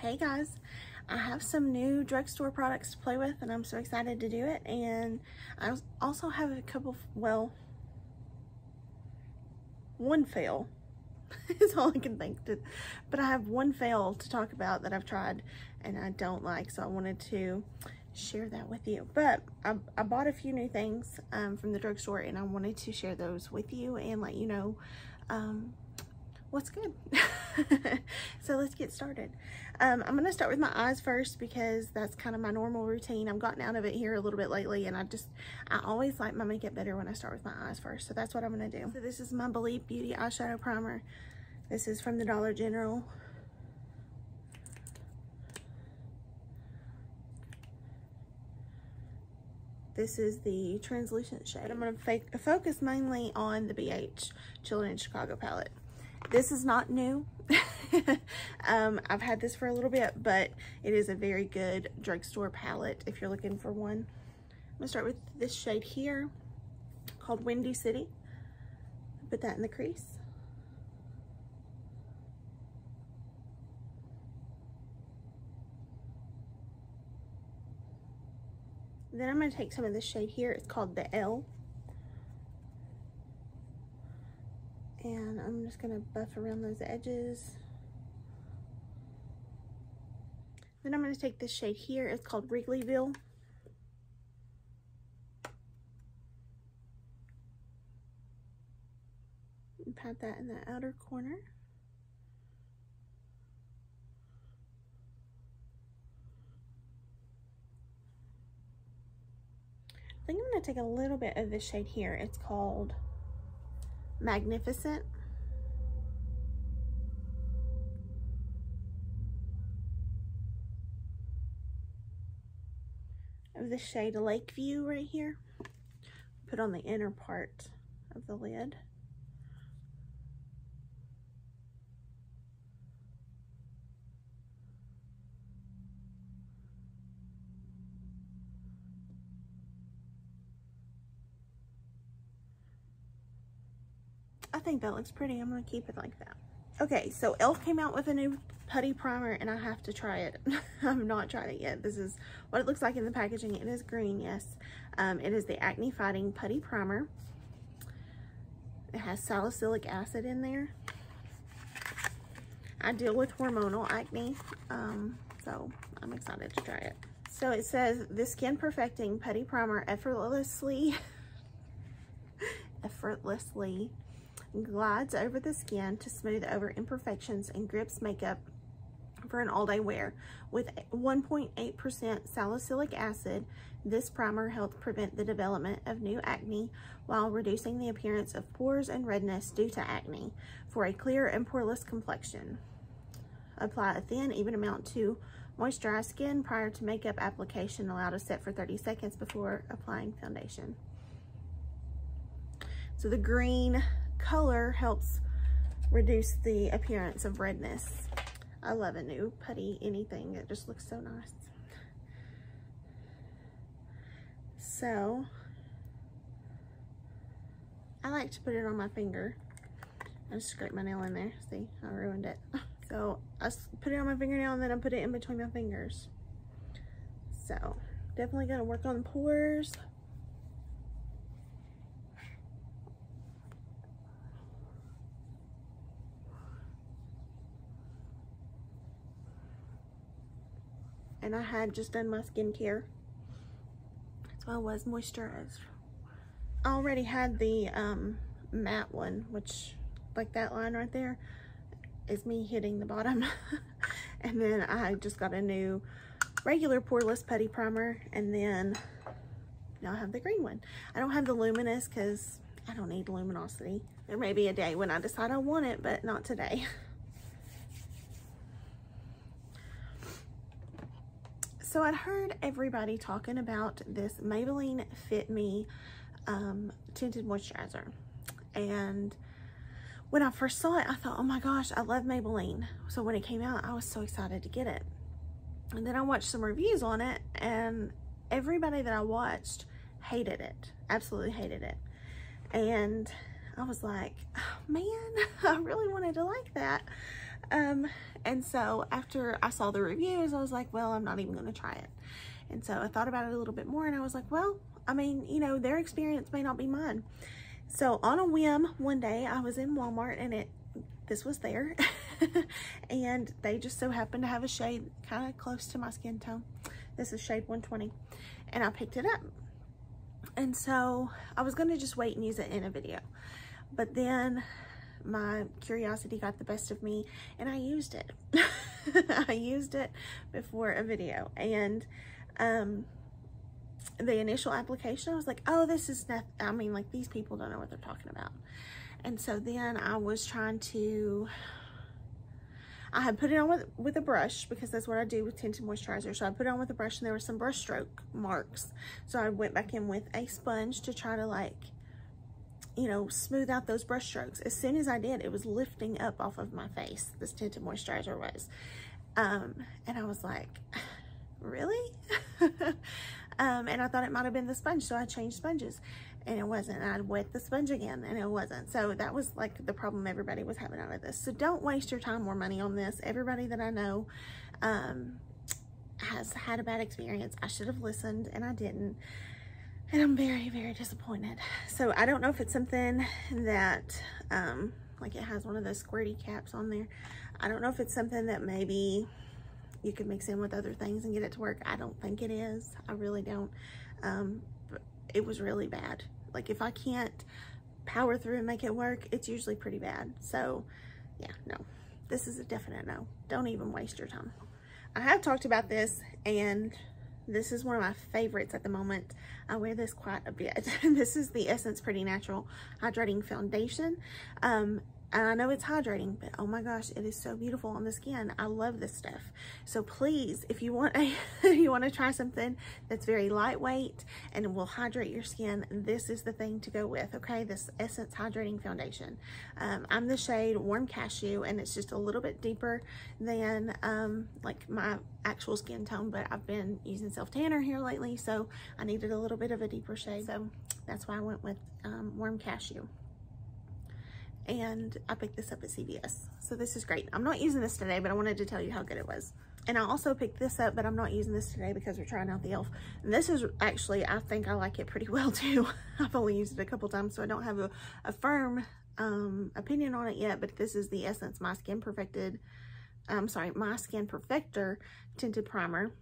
Hey guys, I have some new drugstore products to play with and I'm so excited to do it. And I also have a couple, well, one fail is all I can think to, but I have one fail to talk about that I've tried and I don't like, so I wanted to share that with you. But I bought a few new things from the drugstore and I wanted to share those with you and let you know what's good. So let's get started. I'm going to start with my eyes first because that's kind of my normal routine. I've gotten out of it here a little bit lately and I always like my makeup better when I start with my eyes first. So that's what I'm going to do. So this is my Believe Beauty eyeshadow primer. This is from the Dollar General. This is the translucent shade. I'm going to focus mainly on the BH Chillin in Chicago palette. This is not new. I've had this for a little bit, but it is a very good drugstore palette if you're looking for one. I'm gonna start with this shade here called Windy City. Put that in the crease. Then I'm gonna take some of this shade here. It's called the L. And I'm just gonna buff around those edges. Then I'm gonna take this shade here. It's called Wrigleyville. And pat that in the outer corner. I think I'm gonna take a little bit of this shade here. It's called Magnificent. Of the shade Lakeview right here. Put on the inner part of the lid. I think that looks pretty. I'm going to keep it like that. Okay, so e.l.f. came out with a new putty primer and I have to try it. I've not tried it yet. This is what it looks like in the packaging. It is green, yes. It is the Acne Fighting Putty Primer. It has salicylic acid in there. I deal with hormonal acne, so I'm excited to try it. So it says, the Skin Perfecting Putty Primer effortlessly glides over the skin to smooth over imperfections and grips makeup for an all-day wear. With 1.8% salicylic acid, this primer helps prevent the development of new acne while reducing the appearance of pores and redness due to acne for a clear and poreless complexion. Apply a thin, even amount to moisturized skin prior to makeup application. Allow to set for 30 seconds before applying foundation. So the green color helps reduce the appearance of redness. I love a new putty anything. It just looks so nice. So I like to put it on my finger. I just scraped my nail in there. See, I ruined it. So I put it on my fingernail and then I put it in between my fingers. So definitely gonna work on pores. And I had just done my skincare, so I was moisturized. I already had the matte one, which, like that line right there, is me hitting the bottom. And then I just got a new regular poreless putty primer, and then now I have the green one. I don't have the luminous because I don't need luminosity. There may be a day when I decide I want it, but not today. So I'd heard everybody talking about this Maybelline Fit Me tinted moisturizer. And when I first saw it, I thought, oh my gosh, I love Maybelline. So when it came out, I was so excited to get it. And then I watched some reviews on it and everybody that I watched hated it, absolutely hated it. And I was like, oh man, I really wanted to like that. And so after I saw the reviews, I was like, well, I'm not even going to try it. And so I thought about it a little bit more, and I was like, well, I mean, you know, their experience may not be mine. So on a whim, one day I was in Walmart, and this was there. And they just so happened to have a shade kind of close to my skin tone. This is shade 120, and I picked it up. And so I was going to just wait and use it in a video, but then my curiosity got the best of me, and I used it. I used it before a video, and the initial application, I was like, oh, this is nothing. I mean, like, these people don't know what they're talking about. And so then I was trying to, I had put it on with a brush, because that's what I do with tinted moisturizer. So I put it on with a brush, and there were some brush stroke marks. So I went back in with a sponge to try to, like, you know, smooth out those brush strokes. As soon as I did, it was lifting up off of my face. This tinted moisturizer was. And I was like, really? And I thought it might have been the sponge, so I changed sponges, and it wasn't. And I wet the sponge again, and it wasn't. So that was like the problem everybody was having out of this. So don't waste your time or money on this. Everybody that I know has had a bad experience. I should have listened, and I didn't. And I'm very, very disappointed. So I don't know if it's something that, like, it has one of those squirty caps on there. I don't know if it's something that maybe you could mix in with other things and get it to work. I don't think it is. I really don't. But it was really bad. Like, if I can't power through and make it work, it's usually pretty bad. So yeah, no, this is a definite no. Don't even waste your time. I have talked about this, and this is one of my favorites at the moment. I wear this quite a bit. This is the Essence Pretty Natural Hydrating Foundation. And I know it's hydrating, but oh my gosh, it is so beautiful on the skin. I love this stuff. So please, if you want to try something that's very lightweight and will hydrate your skin, this is the thing to go with, okay? This Essence Hydrating Foundation. I'm the shade Warm Cashew, and it's just a little bit deeper than like my actual skin tone, but I've been using self-tanner here lately, so I needed a little bit of a deeper shade. So that's why I went with Warm Cashew. And I picked this up at CVS. So this is great. I'm not using this today, but I wanted to tell you how good it was. And I also picked this up, but I'm not using this today because we're trying out the e.l.f. And this is actually, I think I like it pretty well too. I've only used it a couple times, so I don't have a firm opinion on it yet, but this is the Essence My Skin Perfector Tinted Primer.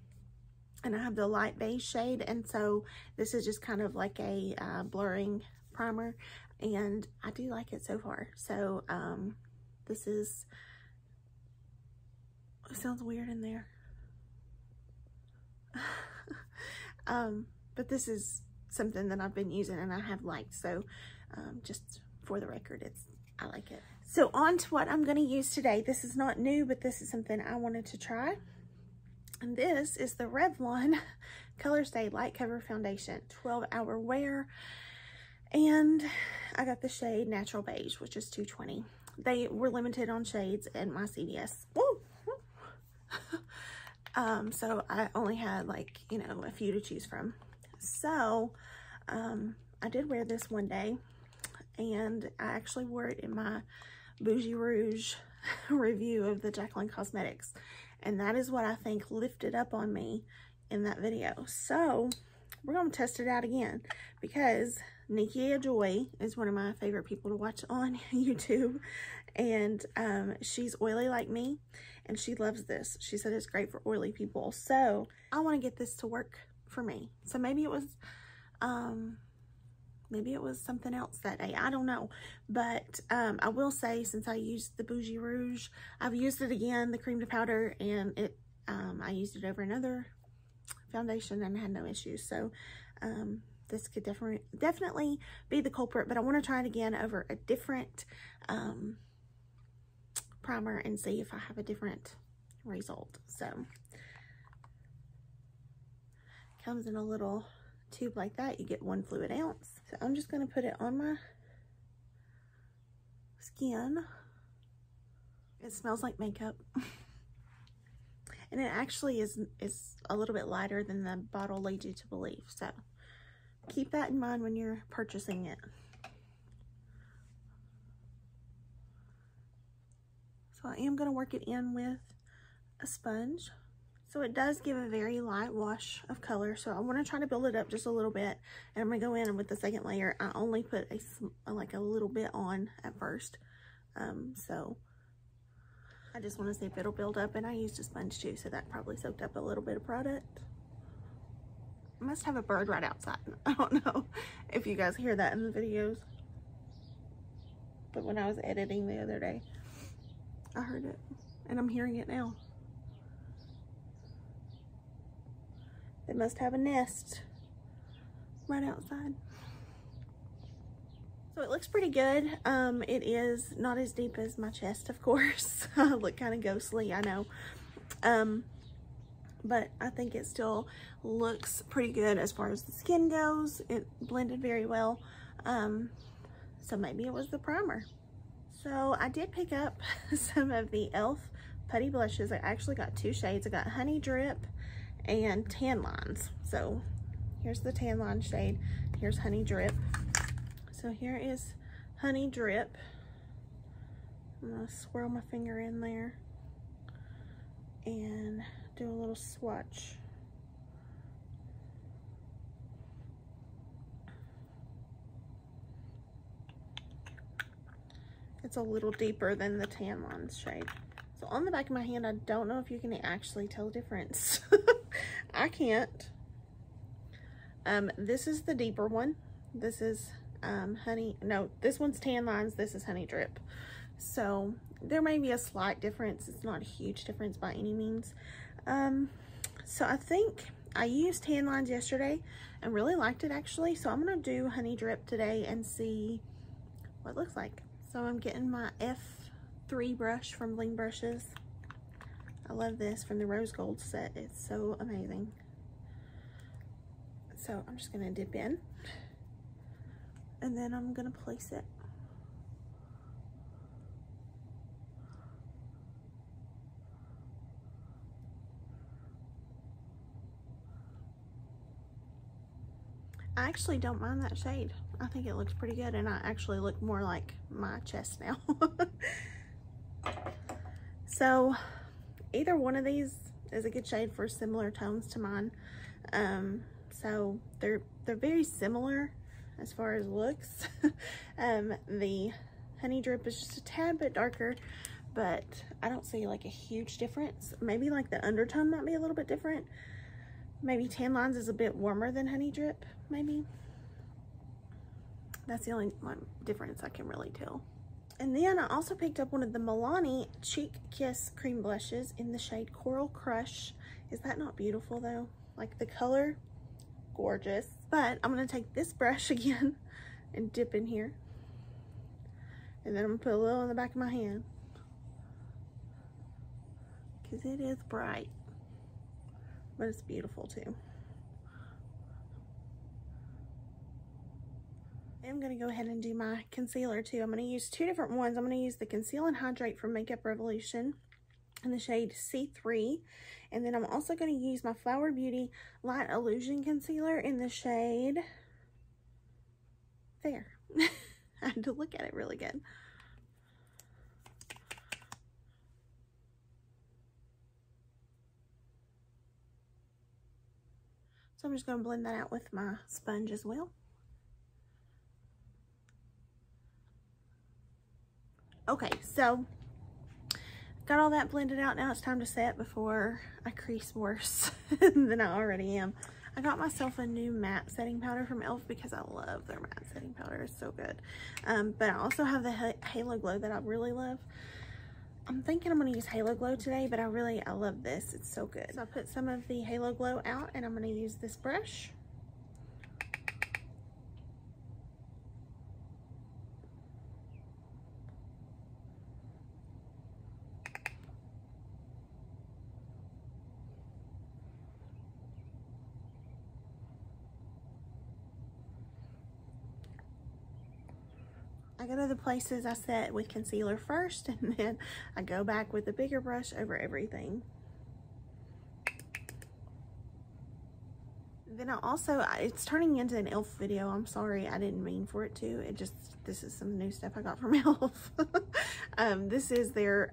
And I have the light beige shade, and so this is just kind of like a blurring primer. And I do like it so far. So this is, it sounds weird in there. But this is something that I've been using and I have liked. So just for the record, I like it. So on to what I'm going to use today. This is not new, but this is something I wanted to try. And this is the Revlon Color Stay Light Cover Foundation, 12-hour wear. And I got the shade Natural Beige, which is $2.20. They were limited on shades at my CVS. So I only had, like, you know, a few to choose from. So I did wear this one day, and I actually wore it in my Bougie Rouge review of the Jacqueline Cosmetics. And that is what I think lifted up on me in that video. So we're going to test it out again, because Nikia Joy is one of my favorite people to watch on YouTube, and she's oily like me, and she loves this. She said it's great for oily people, so I want to get this to work for me. So maybe it was something else that day. I don't know, but I will say, since I used the Bougie Rouge, I've used it again, the cream to powder, and it I used it over another foundation and had no issues. So this could definitely be the culprit, but I want to try it again over a different primer and see if I have a different result. So comes in a little tube like that. You get 1 fluid ounce. So I'm just going to put it on my skin. It smells like makeup. And it actually is a little bit lighter than the bottle leads you to believe. So keep that in mind when you're purchasing it. So I am going to work it in with a sponge. So it does give a very light wash of color. So I want to try to build it up just a little bit. And I'm going to go in and with the second layer, I only put like a little bit on at first. So I just want to see if it'll build up. And I used a sponge too, so that probably soaked up a little bit of product. I must have a bird right outside. I don't know if you guys hear that in the videos. But when I was editing the other day, I heard it. And I'm hearing it now. They must have a nest right outside. So it looks pretty good. It is not as deep as my chest, of course. I look kind of ghostly, I know. But I think it still looks pretty good as far as the skin goes. It blended very well. So maybe it was the primer. So I did pick up some of the e.l.f. Putty blushes. I actually got two shades. I got Honey Drip and Tan Lines. So here's the Tan Line shade. Here's Honey Drip. So here is Honey Drip. I'm gonna swirl my finger in there and do a little swatch. It's a little deeper than the Tan Lines shade. So on the back of my hand, I don't know if you can actually tell the difference. I can't. This is the deeper one. This is this one's Tan Lines, this is Honey Drip. So there may be a slight difference. It's not a huge difference by any means. So I think I used Tan Lines yesterday and really liked it actually. So I'm gonna do Honey Drip today and see what it looks like. So I'm getting my F3 brush from Bling Brushes. I love this from the Rose Gold set. It's so amazing. So I'm just gonna dip in and then I'm gonna place it. I actually don't mind that shade. I think it looks pretty good and I actually look more like my chest now. So either one of these is a good shade for similar tones to mine. So they're very similar as far as looks. The Honey Drip is just a tad bit darker, but I don't see like a huge difference. Maybe like the undertone might be a little bit different. Maybe Tan Lines is a bit warmer than Honey Drip, maybe. That's the only difference I can really tell. And then I also picked up one of the Milani Cheek Kiss cream blushes in the shade Coral Crush. Is that not beautiful though? Like the color, gorgeous. But I'm gonna take this brush again and dip in here. And then I'm gonna put a little in the back of my hand, because it is bright, but it's beautiful too. I'm going to go ahead and do my concealer too. I'm going to use two different ones. I'm going to use the Conceal and Hydrate from Makeup Revolution in the shade C3. And then I'm also going to use my Flower Beauty Light Illusion Concealer in the shade Fair. I had to look at it really good. So I'm just going to blend that out with my sponge as well. Okay, so got all that blended out. Now it's time to set before I crease worse than I already am. I got myself a new matte setting powder from e.l.f. because I love their matte setting powder. It's so good. But I also have the Halo Glow that I really love. I'm thinking I'm going to use Halo Glow today, but I love this. It's so good. So I put some of the Halo Glow out and I'm going to use this brush. I go to the places I set with concealer first, and then I go back with the bigger brush over everything. Then I also, it's turning into an e.l.f. video. I'm sorry, I didn't mean for it to. It just, this is some new stuff I got from e.l.f. This is their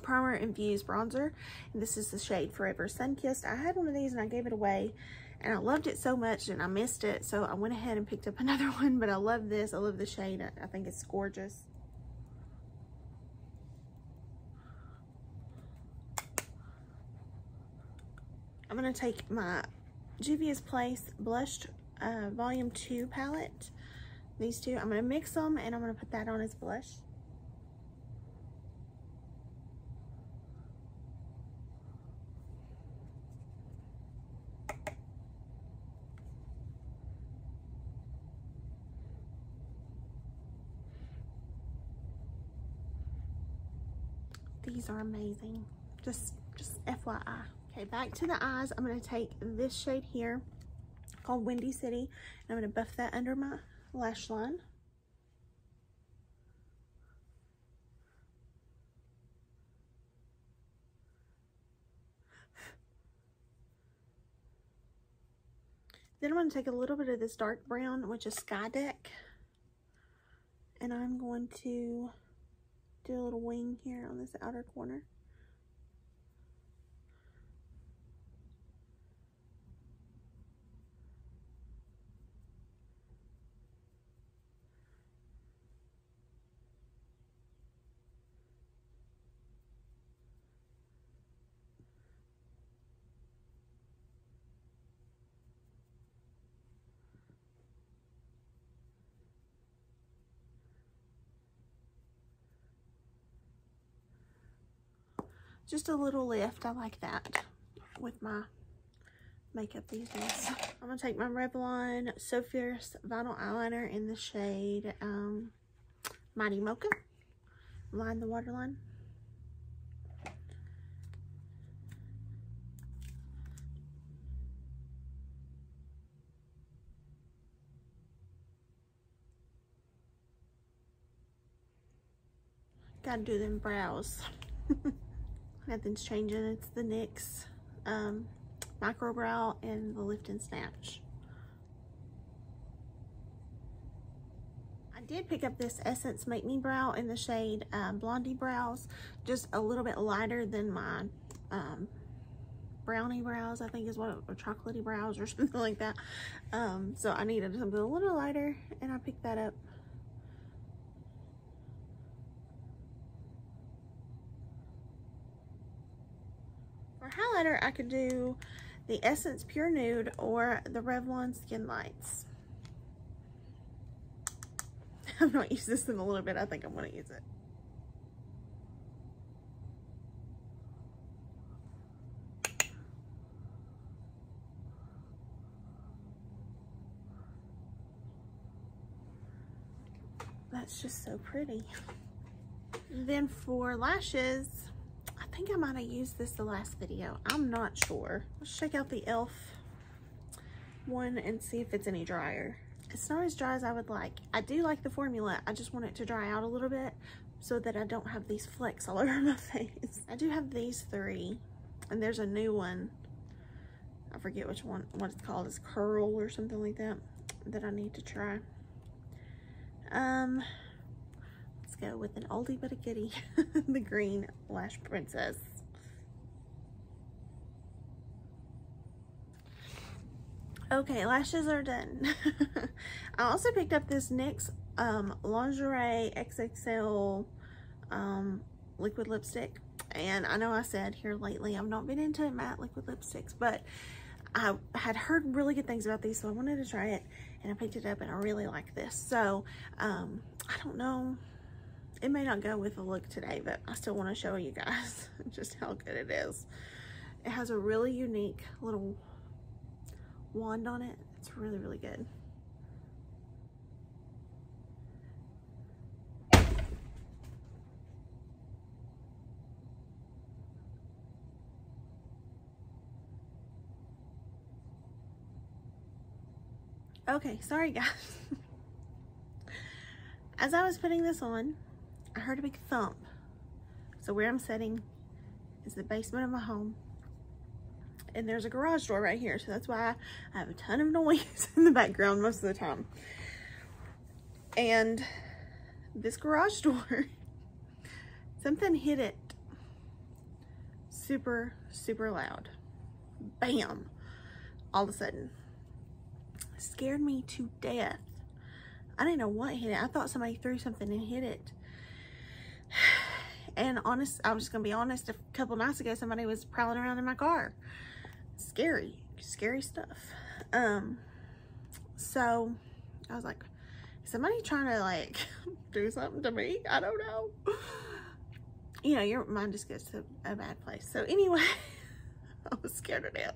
primer infused bronzer, and this is the shade Forever Sunkissed. I had one of these and I gave it away, and I loved it so much and I missed it, so I went ahead and picked up another one. But I love this. I love the shade. I think it's gorgeous. I'm going to take my Juvia's Place Blush Volume 2 palette. These two, I'm going to mix them and I'm going to put that on as blush. These are amazing. Just FYI. Okay, back to the eyes. I'm going to take this shade here called Windy City, and I'm going to buff that under my lash line. Then I'm going to take a little bit of this dark brown, which is Sky Deck, and I'm going to do a little wing here on this outer corner. Just a little lift. I like that with my makeup these days. I'm going to take my Revlon So Fierce Vinyl Eyeliner in the shade Mighty Mocha. Line the waterline. Gotta do them brows. Nothing's changing. It's the NYX Micro Brow and the Lift and Snatch. I did pick up this Essence Make Me Brow in the shade Blondie Brows, just a little bit lighter than my brownie brows, I think is what, or chocolatey brows or something like that. So I needed something a little lighter, and I picked that up. For highlighter, I could do the Essence Pure Nude or the Revlon Skin Lights. I've not used this in a little bit. I think I'm going to use it. That's just so pretty. Then for lashes, I think I might have used this the last video. I'm not sure. Let's check out the e.l.f. one and see if it's any drier. It's not as dry as I would like. I do like the formula. I just want it to dry out a little bit so that I don't have these flecks all over my face. I do have these three, and there's a new one. I forget which one, what it's called. It's Curl or something like that, that I need to try. Let's go with an oldie but a goodie. The green Lash Princess. Okay, lashes are done. I also picked up this NYX Lingerie XXL liquid lipstick. And I know I said here lately I've not been into matte liquid lipsticks, but I had heard really good things about these, so I wanted to try it, and I picked it up and I really like this. So I don't know, it may not go with the look today, but I still want to show you guys just how good it is. It has a really unique little wand on it. It's really, really good. Okay, sorry guys. As I was putting this on, I heard a big thump. So where I'm sitting is the basement of my home. And there's a garage door right here, so that's why I have a ton of noise in the background most of the time. And this garage door, something hit it super, super loud. Bam! All of a sudden. It scared me to death. I didn't know what hit it. I thought somebody threw something and hit it. And I'm just gonna be honest, a couple nights ago somebody was prowling around in my car. Scary stuff. So I was like, is somebody trying to like do something to me? I don't know. You know, your mind just gets to a bad place. So anyway, I was scared to death.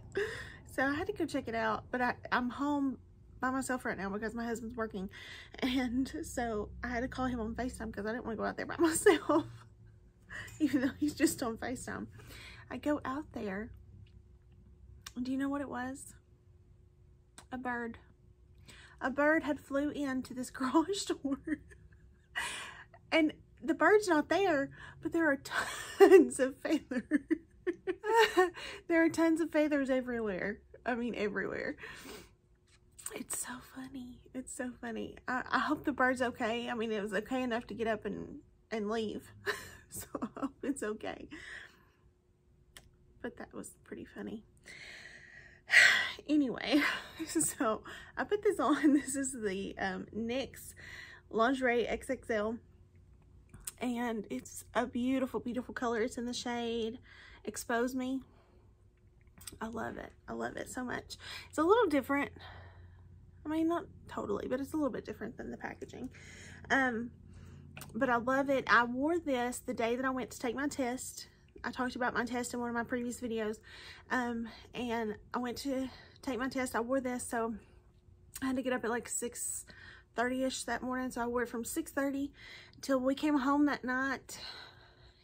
So I had to go check it out, but I'm home by myself right now because my husband's working. And so I had to call him on FaceTime because I didn't want to go out there by myself, even though he's just on FaceTime. I go out there. Do you know what it was? A bird. A bird had flew into this garage door. And the bird's not there, but there are tons of feathers. There are tons of feathers everywhere. I mean, everywhere. It's so funny. It's so funny. I hope the bird's okay. I mean, it was okay enough to get up and leave. So I hope it's okay. But that was pretty funny. Anyway, so I put this on. This is the NYX Lingerie XXL. And it's a beautiful, beautiful color. It's in the shade Expose Me. I love it. I love it so much. It's a little different. I mean, not totally, but it's a little bit different than the packaging. But I love it. I wore this the day that I went to take my test. I talked about my test in one of my previous videos. And I went to take my test. I wore this, so I had to get up at like 6:30ish that morning. So I wore it from 6:30 until we came home that night.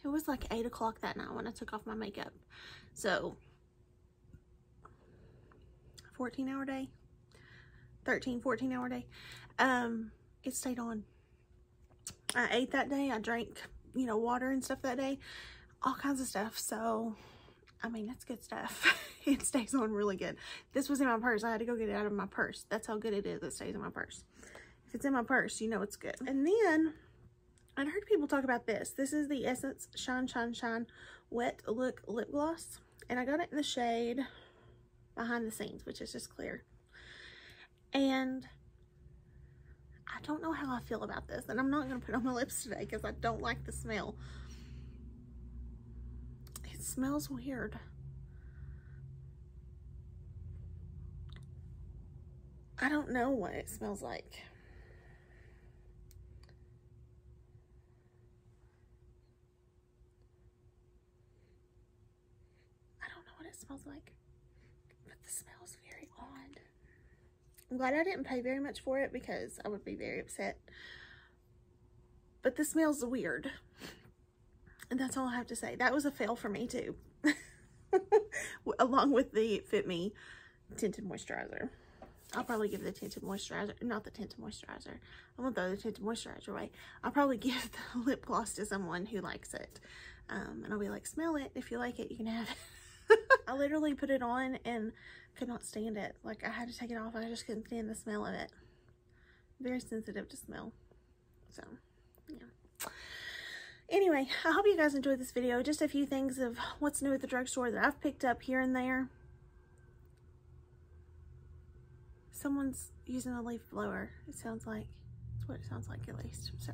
It was like 8 o'clock that night when I took off my makeup. So 14-hour day. 14-hour day. It stayed on. I ate that day. I drank, you know, water and stuff that day. All kinds of stuff. So, I mean, that's good stuff. It stays on really good. This was in my purse. I had to go get it out of my purse. That's how good it is. It stays in my purse. If it's in my purse, you know it's good. And then, I'd heard people talk about this. This is the Essence Shine Shine Shine Wet Look Lip Gloss. And I got it in the shade Behind the Scenes, which is just clear. And I don't know how I feel about this. And I'm not going to put it on my lips today because I don't like the smell. It smells weird. I don't know what it smells like. I don't know what it smells like. But the smell is very odd. I'm glad I didn't pay very much for it because I would be very upset. But the smell's weird. And that's all I have to say. That was a fail for me too. Along with the Fit Me Tinted Moisturizer. I'll probably give the tinted moisturizer, not the tinted moisturizer. I won't throw the tinted moisturizer away. I'll probably give the lip gloss to someone who likes it. And I'll be like, smell it. If you like it, you can have it. I literally put it on and could not stand it. Like, I had to take it off. I just couldn't stand the smell of it. Very sensitive to smell. So, yeah. Anyway, I hope you guys enjoyed this video. Just a few things of what's new at the drugstore that I've picked up here and there. Someone's using a leaf blower. It sounds like, that's what it sounds like at least. So,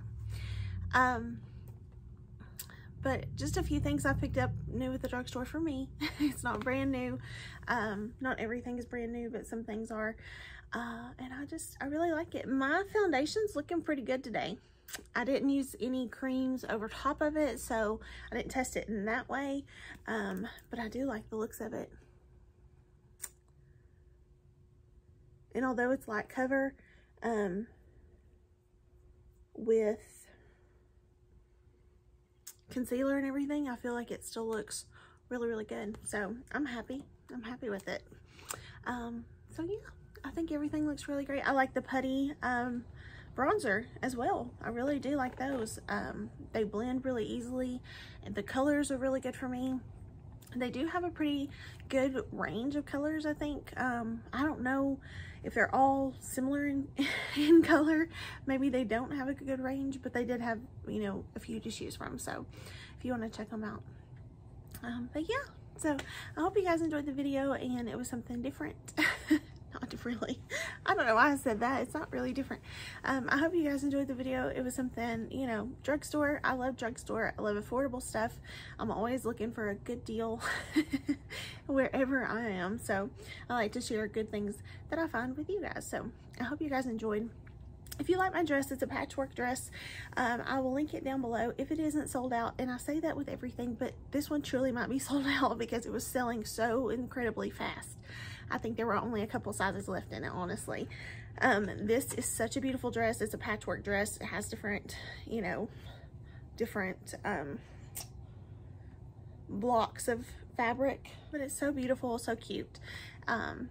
but just a few things I picked up new at the drugstore for me. It's not brand new. Not everything is brand new, but some things are. And I really like it. My foundation's looking pretty good today. I didn't use any creams over top of it, so I didn't test it in that way. But I do like the looks of it. And although it's light cover, with concealer and everything, I feel like it still looks really, really good. So I'm happy. I'm happy with it. So yeah, I think everything looks really great. I like the putty bronzer as well. I really do like those. They blend really easily and the colors are really good for me. They do have a pretty good range of colors, I think. I don't know if they're all similar in color. Maybe they don't have a good range, but they did have, you know, a few to choose from. So if you want to check them out. But yeah, so I hope you guys enjoyed the video and it was something different. Not really. I don't know why I said that. It's not really different. I hope you guys enjoyed the video. It was something, you know, drugstore. I love drugstore. I love affordable stuff. I'm always looking for a good deal wherever I am. So I like to share good things that I find with you guys. So I hope you guys enjoyed. If you like my dress, it's a patchwork dress. I will link it down below if it isn't sold out. And I say that with everything, but this one truly might be sold out because it was selling so incredibly fast. I think there were only a couple sizes left in it, honestly. This is such a beautiful dress. It's a patchwork dress. It has different, you know, different blocks of fabric, but it's so beautiful, so cute. And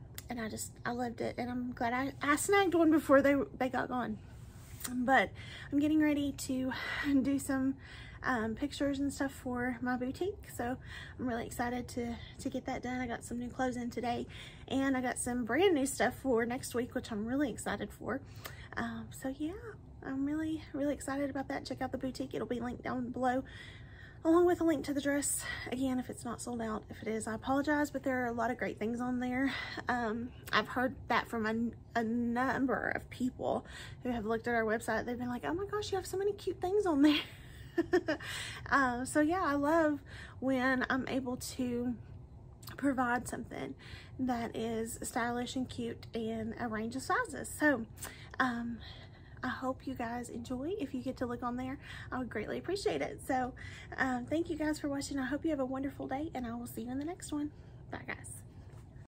I loved it, and I'm glad I snagged one before they got gone. But I'm getting ready to do some pictures and stuff for my boutique, so I'm really excited to get that done. I got some new clothes in today, and I got some brand new stuff for next week, which I'm really excited for. So yeah, I'm really excited about that. Check out the boutique. It'll be linked down below, along with a link to the dress. Again, if it's not sold out. If it is, I apologize, but there are a lot of great things on there. I've heard that from a number of people who have looked at our website. They've been like, oh my gosh, you have so many cute things on there. So yeah, I love when I'm able to provide something that is stylish and cute in a range of sizes. So I hope you guys enjoy. If you get to look on there, I would greatly appreciate it. So thank you guys for watching. I hope you have a wonderful day, and I will see you in the next one. Bye guys.